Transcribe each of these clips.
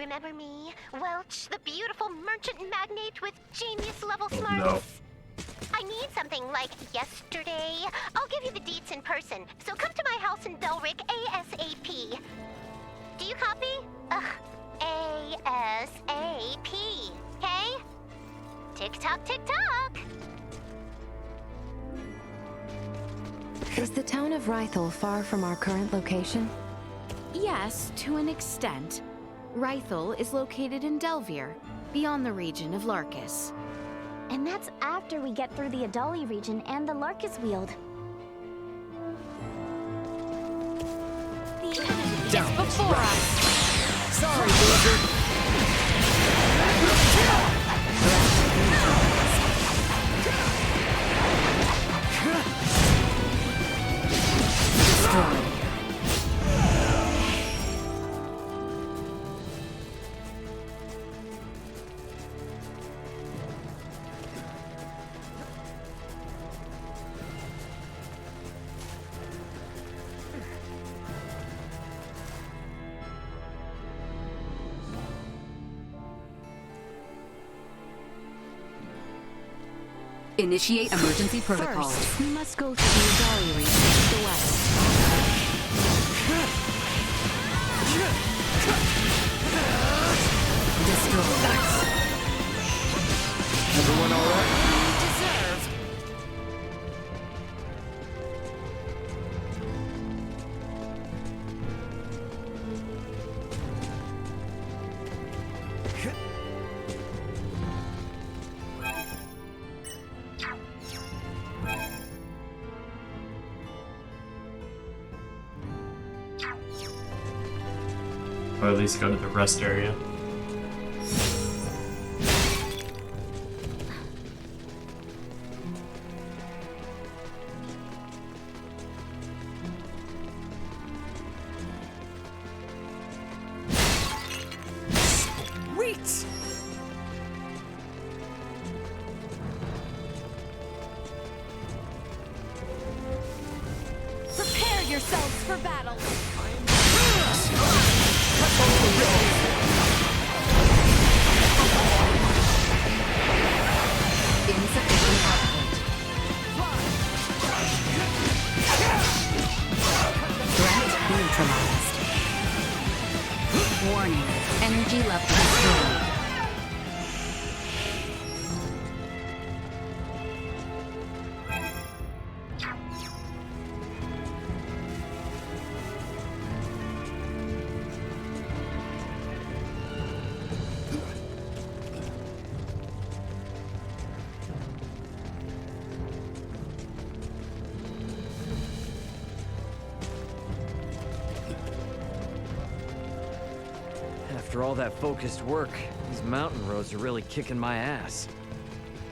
Remember me? Welch, the beautiful merchant magnate with genius-level smarts? No. I need something like yesterday. I'll give you the deets in person, so come to my house in Belric ASAP. Do you copy? ASAP, okay? Tick-tock, tick-tock! Is the town of Rythal far from our current location? Yes, to an extent. Rythal is located in Delvier, beyond the region of Larkus. And that's after we get through the Adali region and the Larkus Weald. The enemy is before us! Sorry, loser! Destroyed. Initiate emergency protocols. First, we must go through the Adali region to the west. Destroy. Everyone all right? Deserve! Or at least go to the rest area. Sweet! Prepare yourselves for battle! Insufficient output. Threat neutralized. Warning. Energy level destroyed. After all that focused work, these mountain roads are really kicking my ass.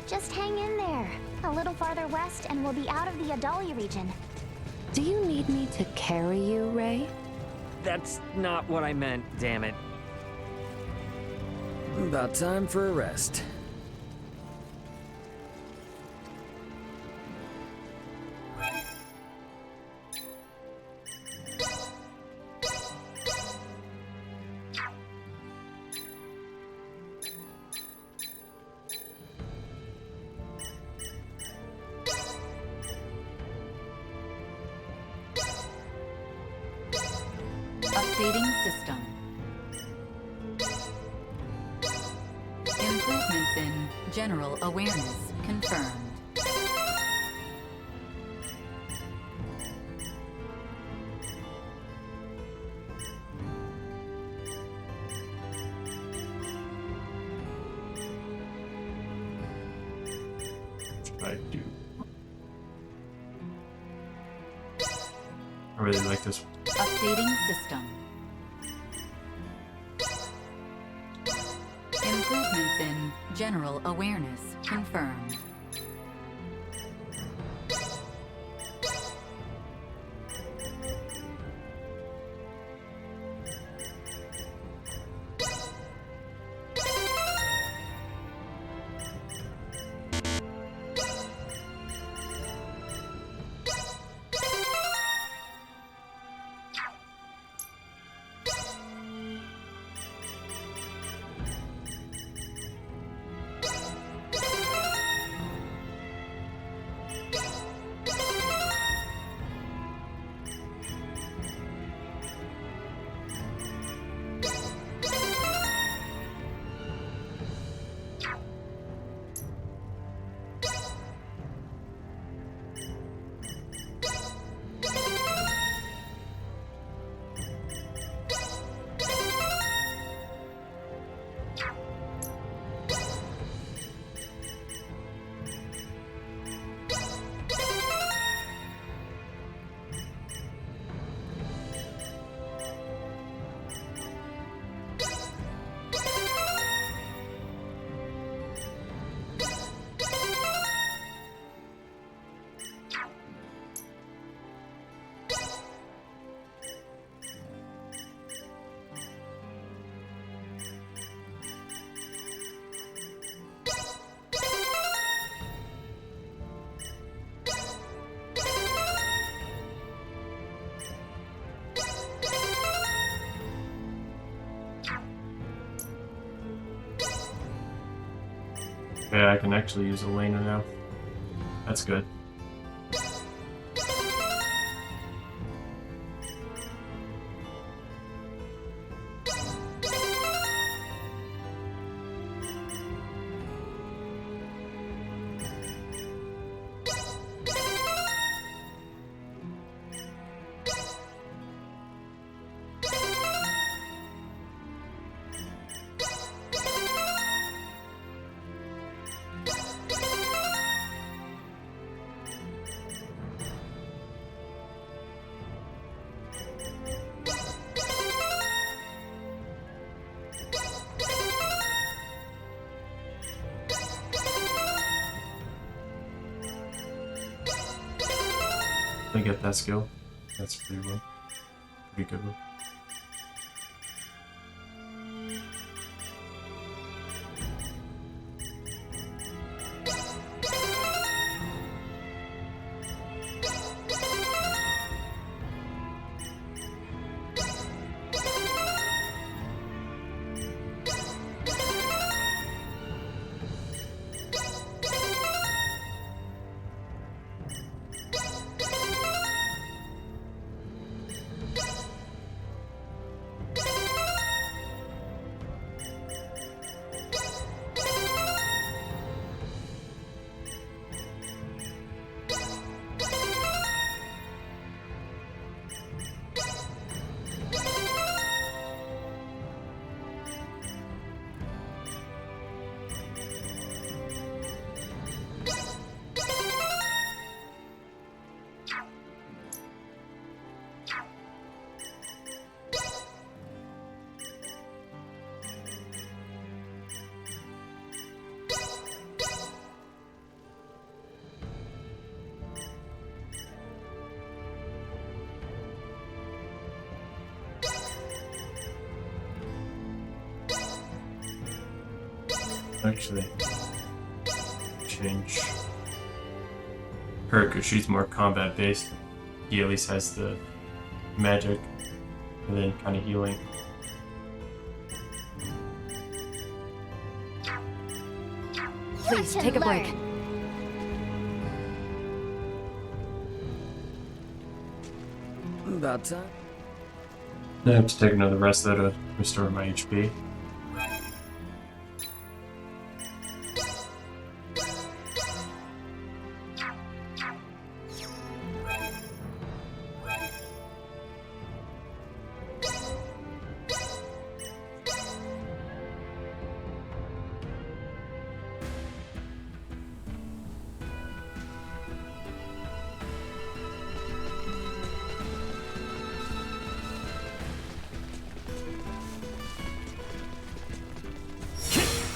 Just hang in there. A little farther west and we'll be out of the Adali region. Do you need me to carry you, Ray? That's not what I meant, damn it. About time for a rest. Updating system. Improvements in general awareness confirmed. I do. I really like this one. Updating system. Improvements in general awareness confirmed. Okay, I can actually use Elena now. That's good. I get that skill. That's pretty good one. Actually, change her because she's more combat based. He at least has the magic and then kind of healing. Please, take a break. About time. I have to take another rest though to restore my HP.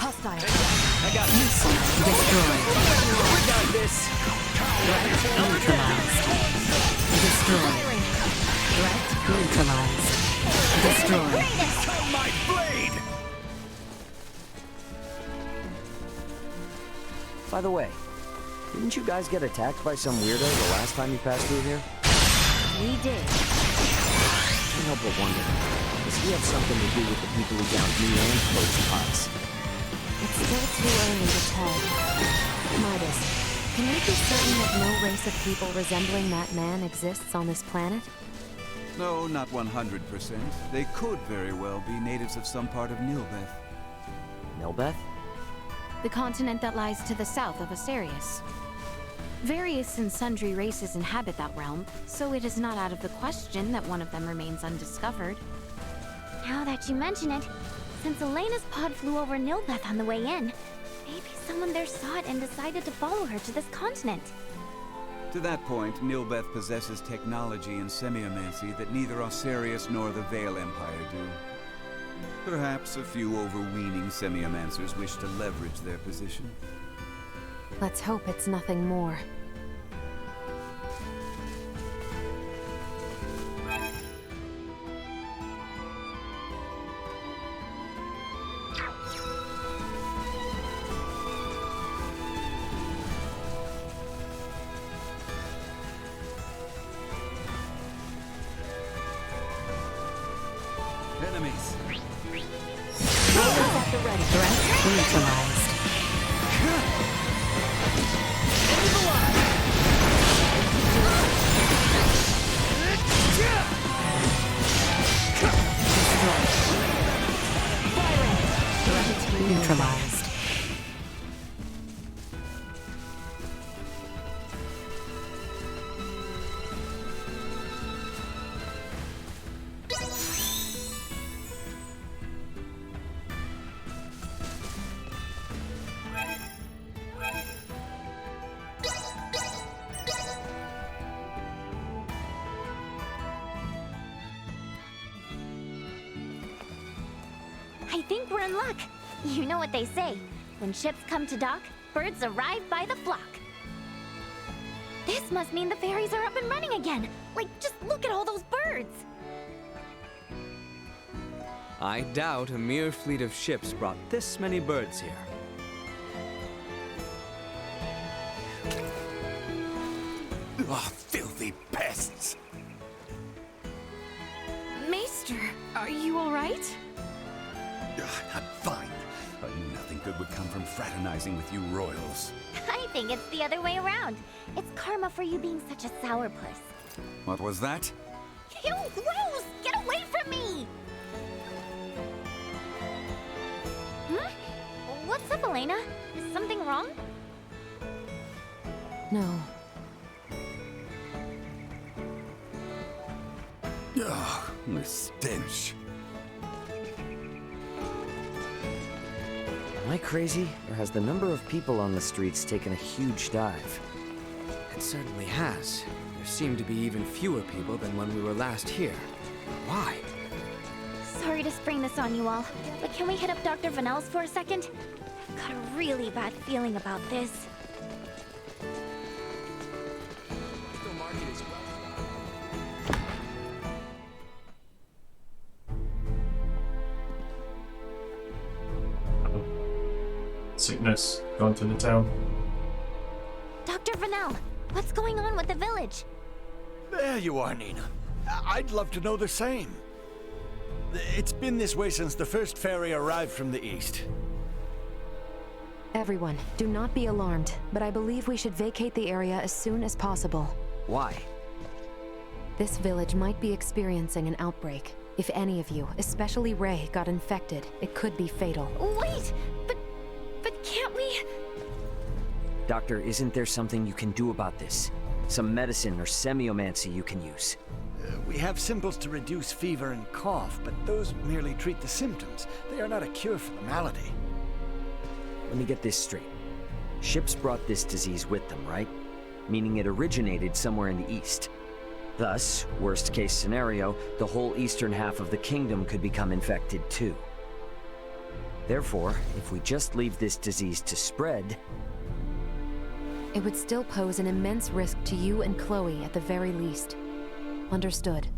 Hostile. I got Destroyed. We got this. Neutralized. Destroyed. Threat neutralized. Destroyed. Come my blade! By the way, didn't you guys get attacked by some weirdo the last time you passed through here? We did. Can't help but wonder, does he have something to do with the people who downed me and Coach Potts? It's still too early to tell. Midas, can we be certain that no race of people resembling that man exists on this planet? No, not 100%. They could very well be natives of some part of Nilbeth. Nilbeth? The continent that lies to the south of Asarius. Various and sundry races inhabit that realm, so it is not out of the question that one of them remains undiscovered. Now that you mention it, since Elena's pod flew over Nilbeth on the way in, maybe someone there saw it and decided to follow her to this continent. To that point, Nilbeth possesses technology and semiomancy that neither Osarius nor the Vale Empire do. Perhaps a few overweening semiomancers wish to leverage their position. Let's hope it's nothing more. Enemies! Threat neutralized. Neutralized. I think we're in luck. You know what they say. When ships come to dock, birds arrive by the flock. This must mean the ferries are up and running again. Like, just look at all those birds. I doubt a mere fleet of ships brought this many birds here. Ah, filthy pests! Maester, are you alright? I'm fine. Nothing good would come from fraternizing with you royals. I think it's the other way around. It's karma for you being such a sourpuss. What was that? Ew, gross! Get away from me! What's up, Elena? Is something wrong? No. Ugh, the stench. Am I crazy, or has the number of people on the streets taken a huge dive? It certainly has. There seem to be even fewer people than when we were last here. Why? Sorry to spring this on you all, but can we hit up Dr. Vanel's for a second? I've got a really bad feeling about this. Sickness gone to the town. Dr. Vanel, what's going on with the village? There you are, Nina. I'd love to know the same. It's been this way since the first ferry arrived from the east. Everyone, do not be alarmed, but I believe we should vacate the area as soon as possible. Why? This village might be experiencing an outbreak. If any of you, especially Ray, got infected, it could be fatal. Wait, but can't we? Doctor, isn't there something you can do about this? Some medicine or semiomancy you can use? We have simples to reduce fever and cough, but those merely treat the symptoms. They are not a cure for the malady. Let me get this straight. Ships brought this disease with them, right? Meaning it originated somewhere in the east. Thus, worst case scenario, the whole eastern half of the kingdom could become infected too. Therefore, if we just leave this disease to spread... It would still pose an immense risk to you and Chloe at the very least. Understood.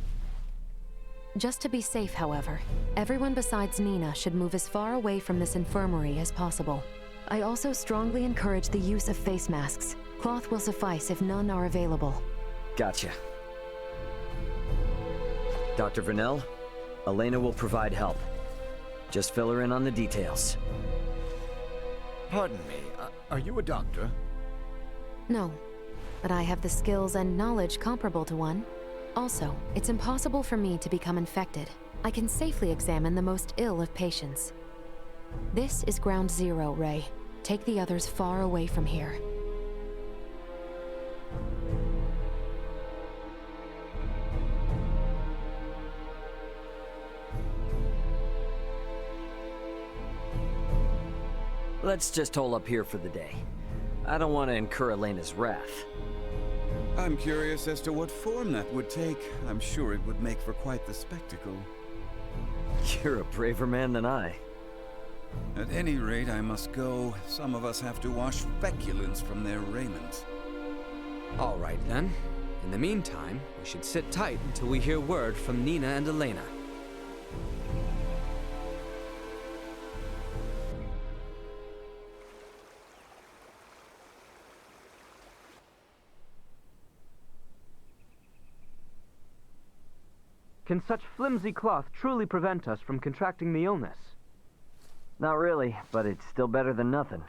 Just to be safe, however, everyone besides Nina should move as far away from this infirmary as possible. I also strongly encourage the use of face masks. Cloth will suffice if none are available. Gotcha. Dr. Vanel, Elena will provide help. Just fill her in on the details. Pardon me, are you a doctor? No, but I have the skills and knowledge comparable to one. Also, it's impossible for me to become infected. I can safely examine the most ill of patients. This is ground zero, Ray. Take the others far away from here. Let's just hole up here for the day. I don't want to incur Elena's wrath. I'm curious as to what form that would take. I'm sure it would make for quite the spectacle. You're a braver man than I. At any rate, I must go. Some of us have to wash feculence from their raiment. All right, then. In the meantime, we should sit tight until we hear word from Nina and Elena. Can such flimsy cloth truly prevent us from contracting the illness? Not really, but it's still better than nothing.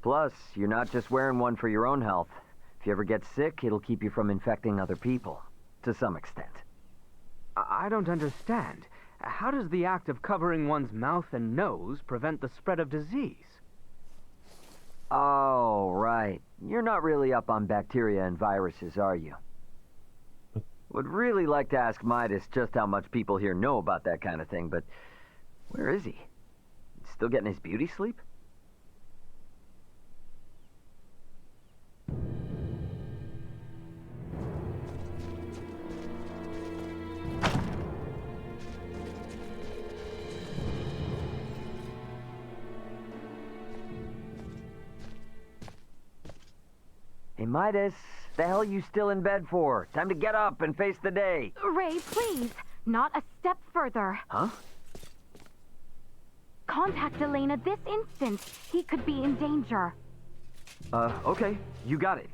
Plus, you're not just wearing one for your own health. If you ever get sick, it'll keep you from infecting other people. To some extent. I don't understand. How does the act of covering one's mouth and nose prevent the spread of disease? Oh, right. You're not really up on bacteria and viruses, are you? Would really like to ask Midas just how much people here know about that kind of thing, but where is he? Still getting his beauty sleep? Hey, Midas, the hell you still in bed for? Time to get up and face the day. Ray, please. Not a step further. Huh? Contact Elena this instant. He could be in danger. Okay. You got it.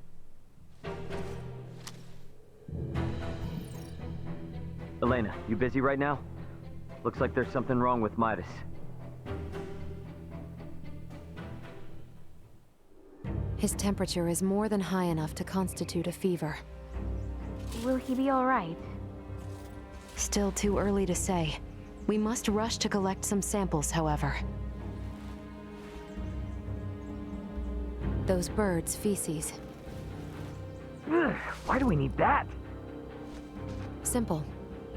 Elena, you busy right now? Looks like there's something wrong with Midas. His temperature is more than high enough to constitute a fever. Will he be all right? Still too early to say. We must rush to collect some samples, however. Those birds' feces. Ugh, why do we need that? Simple.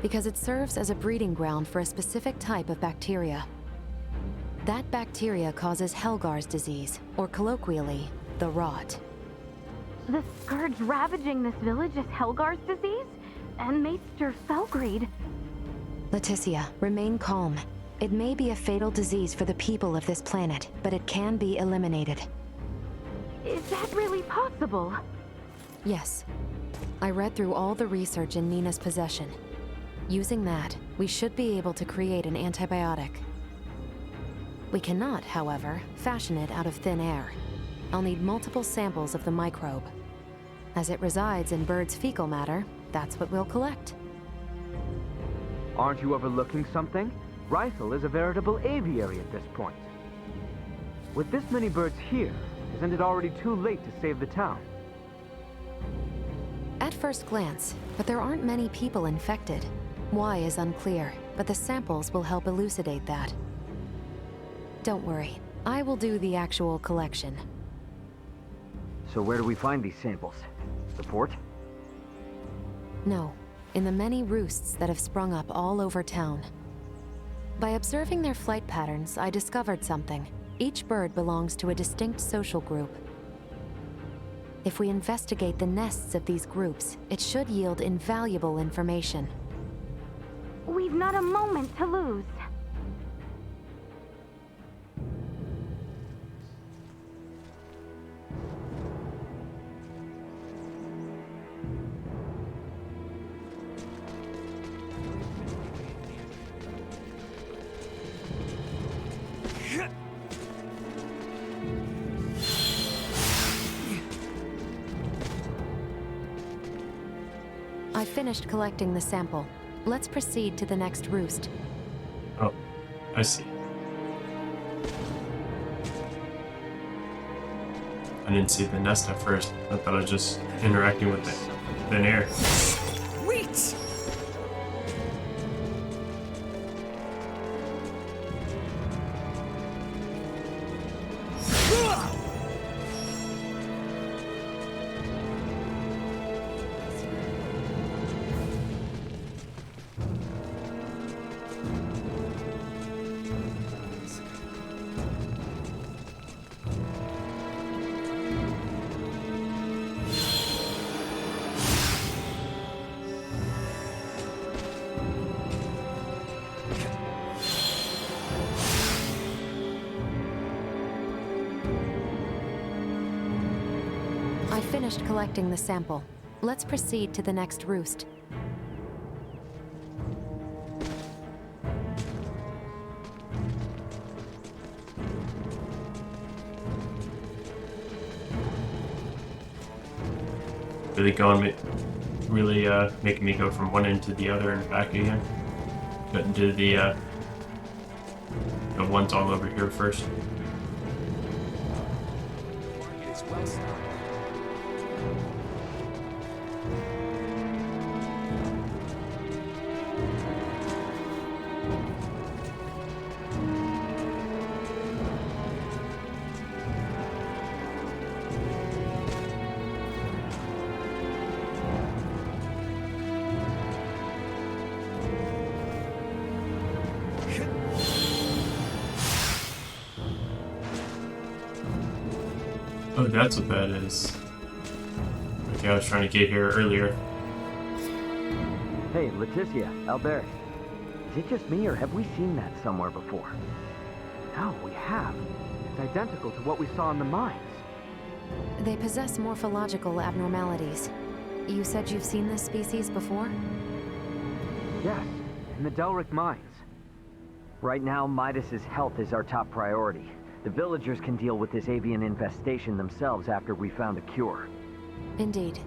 Because it serves as a breeding ground for a specific type of bacteria. That bacteria causes Helgar's disease, or colloquially, the rot. The scourge ravaging this village is Helgar's disease? And Maester Felgreed. Leticia, remain calm. It may be a fatal disease for the people of this planet, but it can be eliminated. Is that really possible? Yes. I read through all the research in Nina's possession. Using that, we should be able to create an antibiotic. We cannot, however, fashion it out of thin air. I'll need multiple samples of the microbe. As it resides in birds' fecal matter, that's what we'll collect. Aren't you overlooking something? Rythal is a veritable aviary at this point. With this many birds here, isn't it already too late to save the town? At first glance, but there aren't many people infected. Why is unclear, but the samples will help elucidate that. Don't worry, I will do the actual collection. So where do we find these samples? The port? No, in the many roosts that have sprung up all over town. By observing their flight patterns, I discovered something. Each bird belongs to a distinct social group. If we investigate the nests of these groups, it should yield invaluable information. We've not a moment to lose. I finished collecting the sample. Let's proceed to the next roost. Oh, I see. I didn't see the nest at first. I thought I was just interacting with the thin air. Sweet! I finished collecting the sample. Let's proceed to the next roost. Really making me go from one end to the other and back again. Couldn't do the ones all over here first. Oh, that's what that is. Okay, I was trying to get here earlier. Hey, Leticia, Albert. Is it just me, or have we seen that somewhere before? No, we have. It's identical to what we saw in the mines. They possess morphological abnormalities. You said you've seen this species before? Yes, in the Delric mines. Right now, Midas's health is our top priority. The villagers can deal with this avian infestation themselves after we found a cure. Indeed.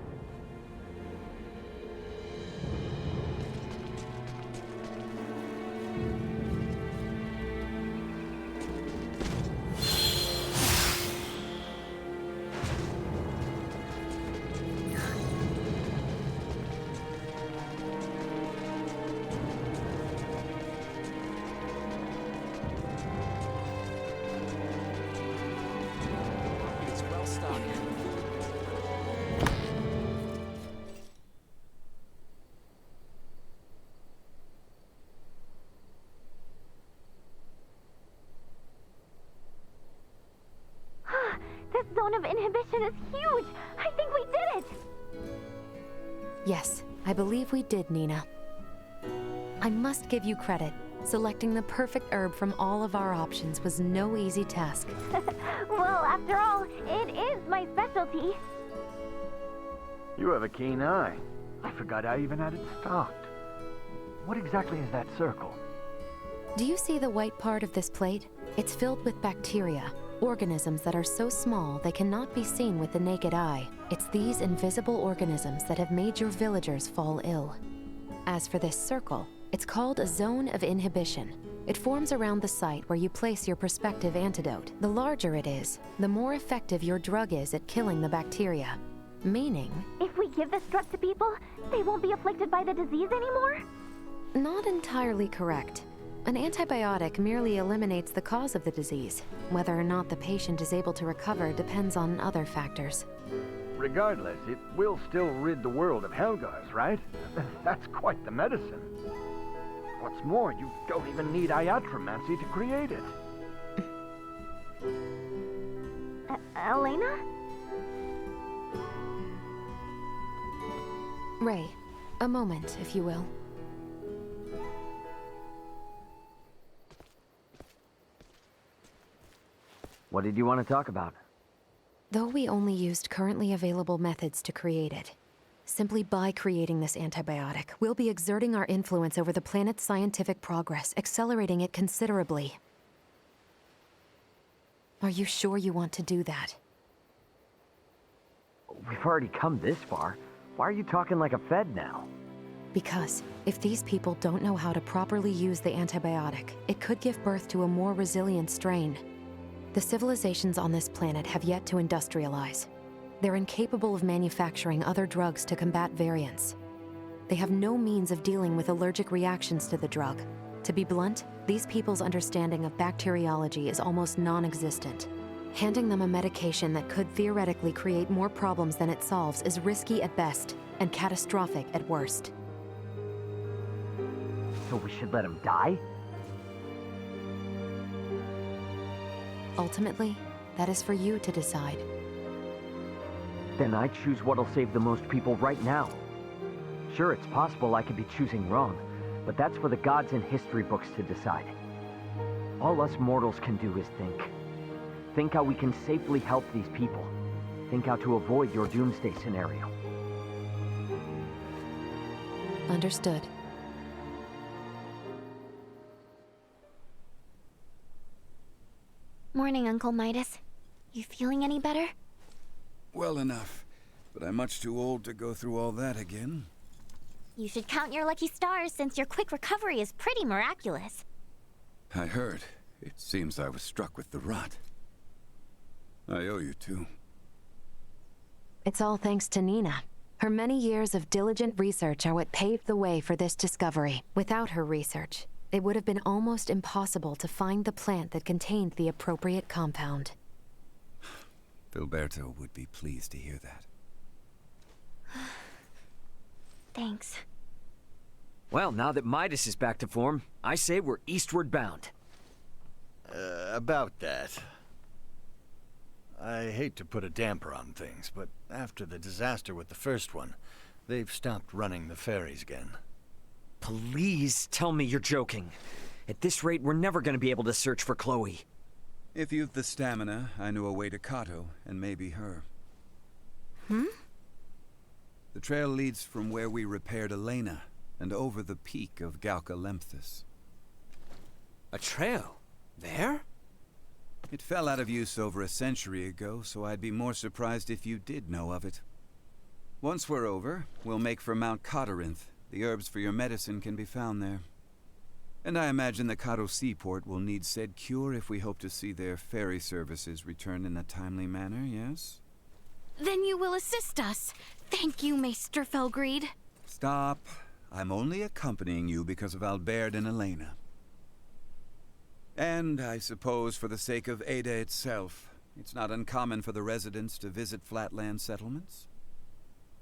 This zone of inhibition is huge! I think we did it! Yes, I believe we did, Nina. I must give you credit. Selecting the perfect herb from all of our options was no easy task. Well, after all, it is my specialty. You have a keen eye. I forgot I even had it stocked. What exactly is that circle? Do you see the white part of this plate? It's filled with bacteria, organisms that are so small they cannot be seen with the naked eye. It's these invisible organisms that have made your villagers fall ill. As for this circle, it's called a zone of inhibition. It forms around the site where you place your prospective antidote. The larger it is, the more effective your drug is at killing the bacteria. Meaning... If we give this drug to people, they won't be afflicted by the disease anymore? Not entirely correct. An antibiotic merely eliminates the cause of the disease. Whether or not the patient is able to recover depends on other factors. Regardless, it will still rid the world of Helgars, right? That's quite the medicine. What's more, you don't even need iatromancy to create it. Elena? Ray, a moment, if you will. What did you want to talk about? Though we only used currently available methods to create it, simply by creating this antibiotic, we'll be exerting our influence over the planet's scientific progress, accelerating it considerably. Are you sure you want to do that? We've already come this far. Why are you talking like a Fed now? Because if these people don't know how to properly use the antibiotic, it could give birth to a more resilient strain. The civilizations on this planet have yet to industrialize. They're incapable of manufacturing other drugs to combat variants. They have no means of dealing with allergic reactions to the drug. To be blunt, these people's understanding of bacteriology is almost non-existent. Handing them a medication that could theoretically create more problems than it solves is risky at best and catastrophic at worst. So we should let him die? Ultimately, that is for you to decide. Then I choose what'll save the most people right now. Sure, it's possible I could be choosing wrong, but that's for the gods and history books to decide. All us mortals can do is think. Think how we can safely help these people. Think how to avoid your doomsday scenario. Understood. Morning, Uncle Midas. You feeling any better? Well enough, but I'm much too old to go through all that again. You should count your lucky stars since your quick recovery is pretty miraculous. I heard. It seems I was struck with the rot. I owe you two. It's all thanks to Nina. Her many years of diligent research are what paved the way for this discovery. Without her research, it would have been almost impossible to find the plant that contained the appropriate compound. Filberto would be pleased to hear that. Thanks. Well, now that Midas is back to form, I say we're eastward bound. About that. I hate to put a damper on things, but after the disaster with the first one, they've stopped running the ferries again. Please tell me you're joking. At this rate, we're never going to be able to search for Chloe. If you've the stamina, I know a way to Kato, and maybe her. The trail leads from where we repaired Elena, and over the peak of Galca Shrine. A trail? There? It fell out of use over a century ago, so I'd be more surprised if you did know of it. Once we're over, we'll make for Mount Cotarinth. The herbs for your medicine can be found there. And I imagine the Kato seaport will need said cure if we hope to see their ferry services return in a timely manner, yes? Then you will assist us. Thank you, Maester Felgreed. Stop. I'm only accompanying you because of Albert and Elena. And I suppose for the sake of Ada itself, it's not uncommon for the residents to visit flatland settlements.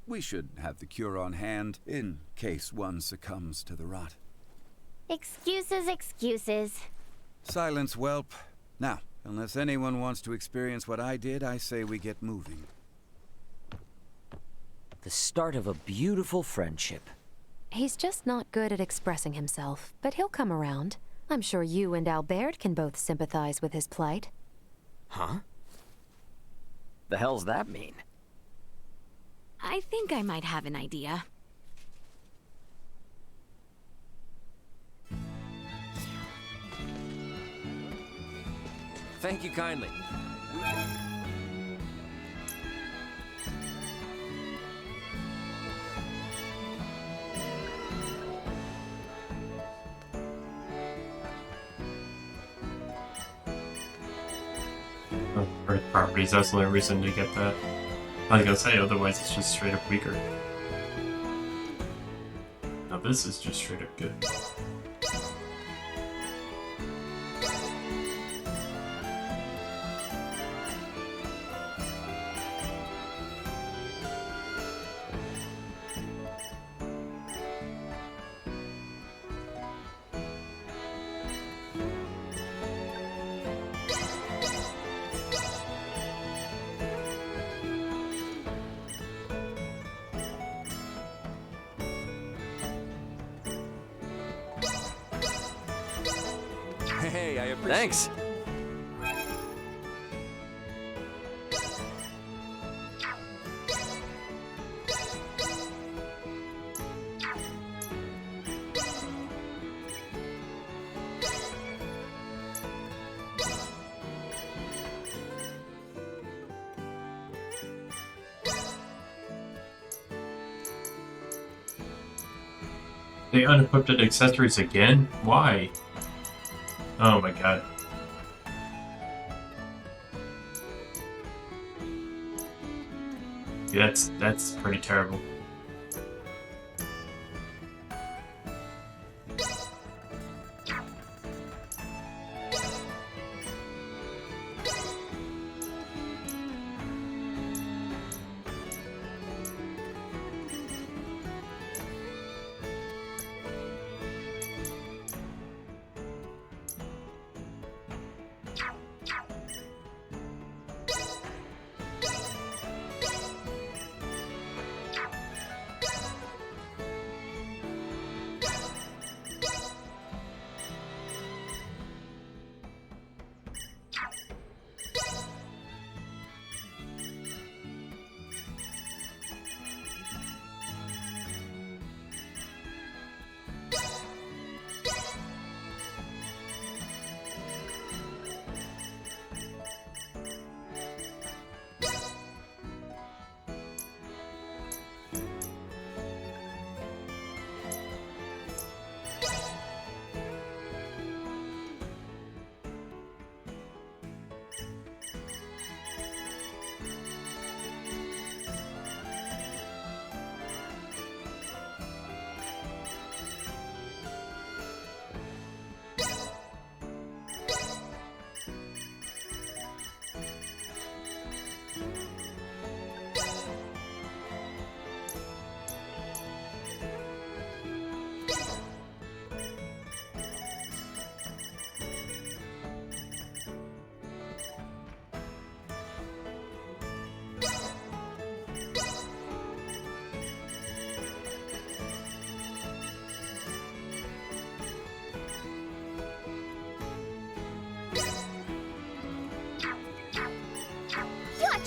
We should have the cure on hand in case one succumbs to the rot. Excuses, excuses. Silence, whelp. Now, unless anyone wants to experience what I did, I say we get moving. The start of a beautiful friendship. He's just not good at expressing himself, but he'll come around. I'm sure you and Albert can both sympathize with his plight. Huh? The hell's that mean? I think I might have an idea. Thank you kindly. Earth properties, that's the only reason to get that. I was gonna say, otherwise it's just straight up weaker. Now this is just straight up good. Hey, I appreciate Thanks. They unequipped accessories again? Why? Oh my god. Yeah, that's pretty terrible.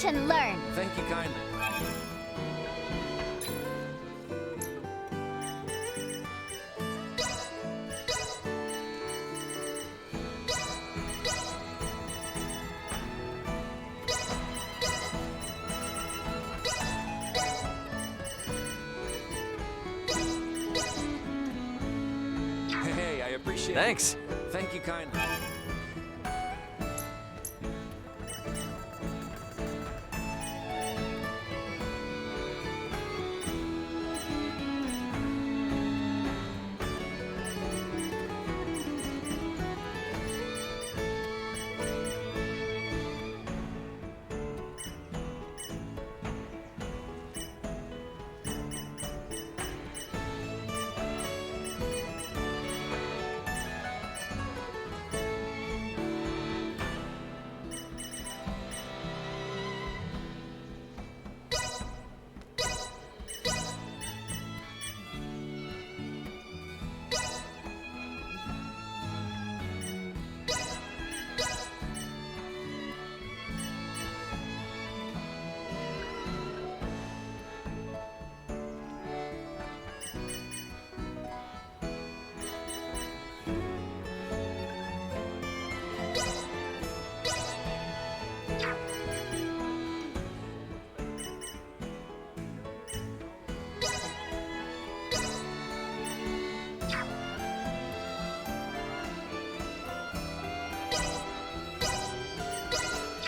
and learn. Thank you kindly. Hey, I appreciate it. Thanks. Thank you kindly.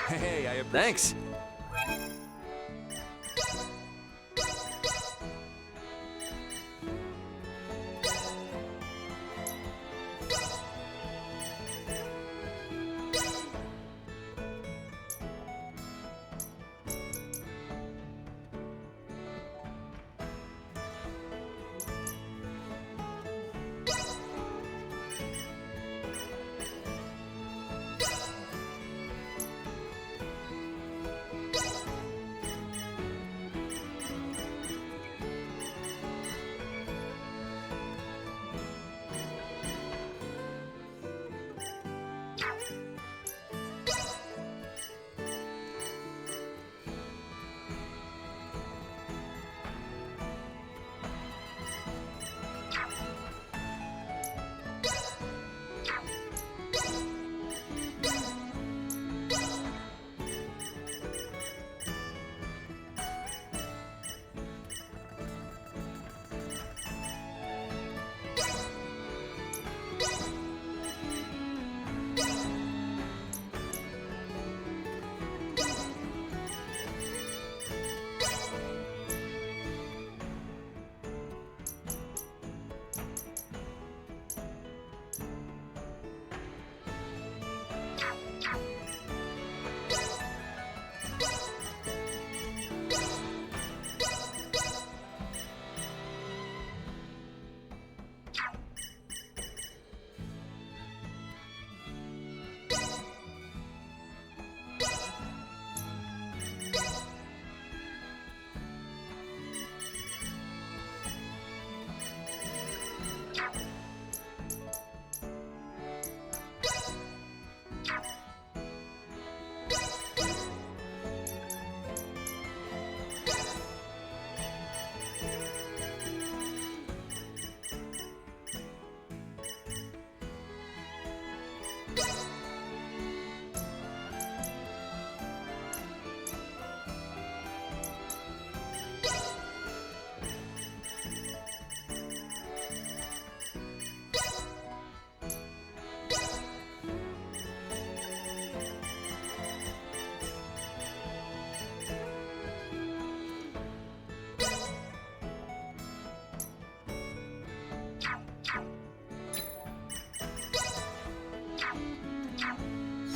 Hey, I appreciate Thanks.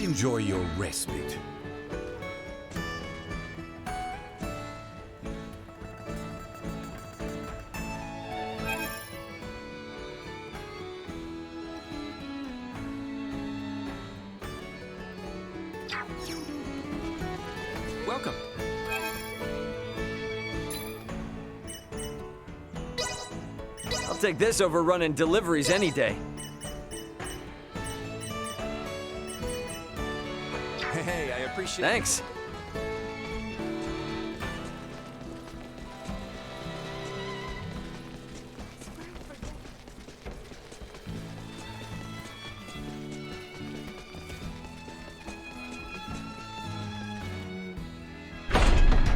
Enjoy your respite. Welcome. I'll take this over running deliveries any day. Hey, I appreciate it. Thanks.